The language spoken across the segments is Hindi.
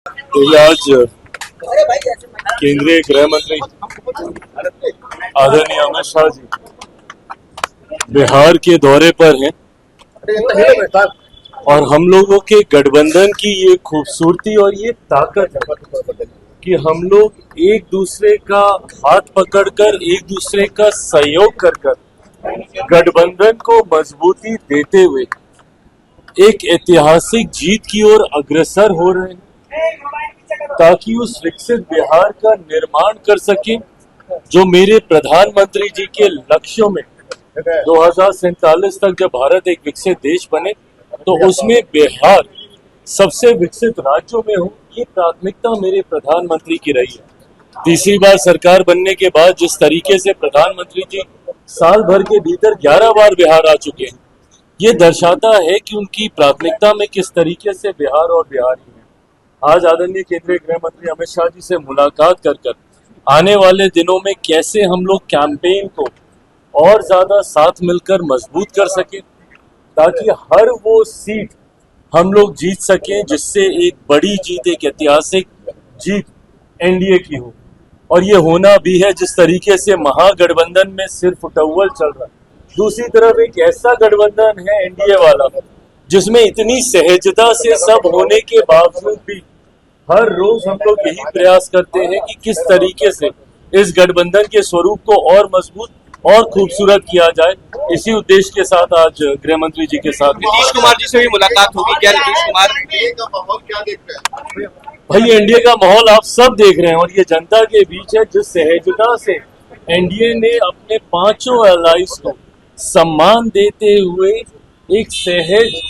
देखिए आज केंद्रीय गृह मंत्री आदरणीय अमित शाह जी बिहार के दौरे पर हैं और हम लोगों के गठबंधन की ये खूबसूरती और ये ताकत है कि हम लोग एक दूसरे का हाथ पकड़कर एक दूसरे का सहयोग कर गठबंधन को मजबूती देते हुए एक ऐतिहासिक जीत की ओर अग्रसर हो रहे हैं ताकि उस विकसित बिहार का निर्माण कर सके जो मेरे प्रधानमंत्री जी के लक्ष्यों में 2047 तक जब भारत एक विकसित देश बने तो उसमें बिहार सबसे विकसित राज्यों में हो, ये प्राथमिकता मेरे प्रधानमंत्री की रही है। तीसरी बार सरकार बनने के बाद जिस तरीके से प्रधानमंत्री जी साल भर के भीतर 11 बार बिहार आ चुके हैं, ये दर्शाता है कि उनकी प्राथमिकता में किस तरीके से बिहार और बिहारी है। आज आदरणीय केंद्रीय गृह मंत्री अमित शाह जी से मुलाकात कर आने वाले दिनों में कैसे हम लोग कैंपेन को और ज्यादा साथ मिलकर मजबूत कर सके ताकि हर वो सीट हम लोग जीत सकें जिससे एक बड़ी जीत, एक ऐतिहासिक जीत एनडीए की हो। और ये होना भी है जिस तरीके से महागठबंधन में सिर्फ उटव्वल चल रहा है, दूसरी तरफ एक ऐसा गठबंधन है एनडीए वाला जिसमें इतनी सहजता से सब होने के बावजूद भी हर रोज हम लोग यही प्रयास करते हैं कि किस तरीके से इस गठबंधन के स्वरूप को और मजबूत और खूबसूरत किया जाए। इसी उद्देश्य के साथ आज गृह मंत्री जी के साथ नीतीश कुमार जी से भी मुलाकात होगी क्या? नीतीश कुमार का माहौल क्या देख रहे हैं? भाई एनडीए का माहौल आप सब देख रहे हैं और ये जनता के बीच है जिस सहजता से एनडीए ने अपने पांचों एलाइज को सम्मान देते हुए एक सहज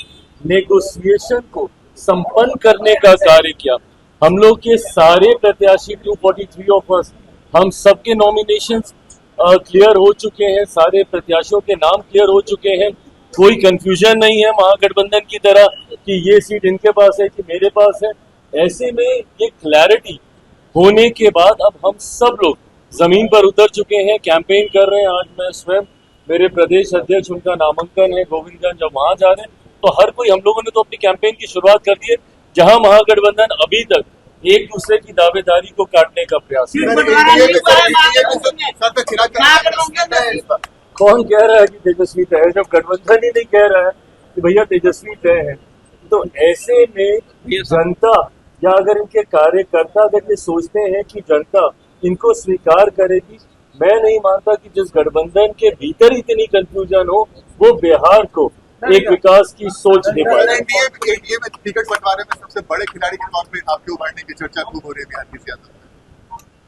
नेगोशिएशन को संपन्न करने का कार्य किया। हम लोग के सारे प्रत्याशी 243 ऑफ अस, हम सबके नॉमिनेशंस क्लियर हो चुके हैं, सारे प्रत्याशियों के नाम क्लियर हो चुके हैं। कोई कंफ्यूजन नहीं है महागठबंधन की तरह कि ये सीट इनके पास है कि मेरे पास है। ऐसे में ये क्लैरिटी होने के बाद अब हम सब लोग जमीन पर उतर चुके हैं, कैंपेन कर रहे हैं। आज मैं स्वयं, मेरे प्रदेश अध्यक्ष, उनका नामांकन है गोविंदगंज, जब वहां जा रहे हैं तो हर कोई, हम लोगों ने तो अपनी कैंपेन की शुरुआत कर दी है जहां महागठबंधन अभी तक एक दूसरे की दावेदारी को काटने का प्रयास कर कौन कह रहा है कि तेजस्वी तय है, जब गठबंधन ही नहीं कह रहा है कि भैया तेजस्वी तय है। तो ऐसे में जनता या अगर इनके कार्यकर्ता अगर ये सोचते हैं कि जनता इनको स्वीकार करेगी, मैं नहीं मानता कि जिस गठबंधन के भीतर इतनी कंफ्यूजन हो वो बिहार को एक विकास की सोच दे पाए। एनडीए में टिकट बंटवारे में सबसे बड़े खिलाड़ी के तौर पे आपके उभरने की चर्चा खूब हो रही है बिहार की सियासत में।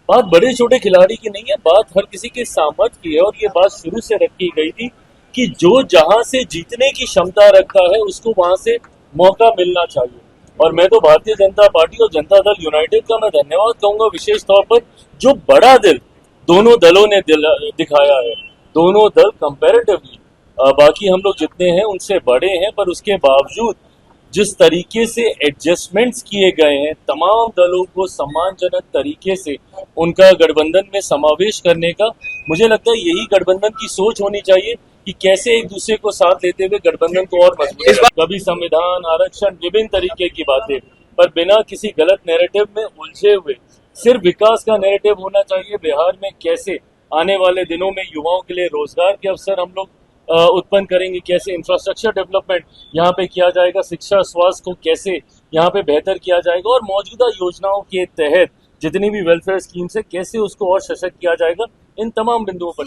बात बड़े छोटे खिलाड़ी की नहीं है, बात हर किसी के सामर्थ्य की है और ये बात शुरू से रखी गई थी कि जो जहां से जीतने की क्षमता रखता है उसको वहां से मौका मिलना चाहिए। और मैं तो भारतीय जनता पार्टी और जनता दल यूनाइटेड का मैं धन्यवाद कहूंगा विशेष तौर पर, जो बड़ा दिल दोनों दलों ने दिखाया है। दोनों दल कंपैरेटिवली बाकी हम लोग जितने हैं उनसे बड़े हैं, पर उसके बावजूद जिस तरीके से एडजस्टमेंट्स किए गए हैं, तमाम दलों को सम्मानजनक तरीके से उनका गठबंधन में समावेश करने का, मुझे लगता है यही गठबंधन की सोच होनी चाहिए कि कैसे एक दूसरे को साथ लेते हुए गठबंधन को और मजबूत। कभी संविधान, आरक्षण, विभिन्न तरीके की बातें, पर बिना किसी गलत नैरेटिव में उलझे हुए सिर्फ विकास का नैरेटिव होना चाहिए। बिहार में कैसे आने वाले दिनों में युवाओं के लिए रोजगार के अवसर हम लोग उत्पन्न करेंगे, कैसे इंफ्रास्ट्रक्चर डेवलपमेंट यहाँ पे किया जाएगा, शिक्षा स्वास्थ्य को कैसे यहाँ पे बेहतर किया जाएगा और मौजूदा योजनाओं के तहत जितनी भी वेलफेयर स्कीम्स है कैसे उसको और सशक्त किया जाएगा, इन तमाम बिंदुओं पर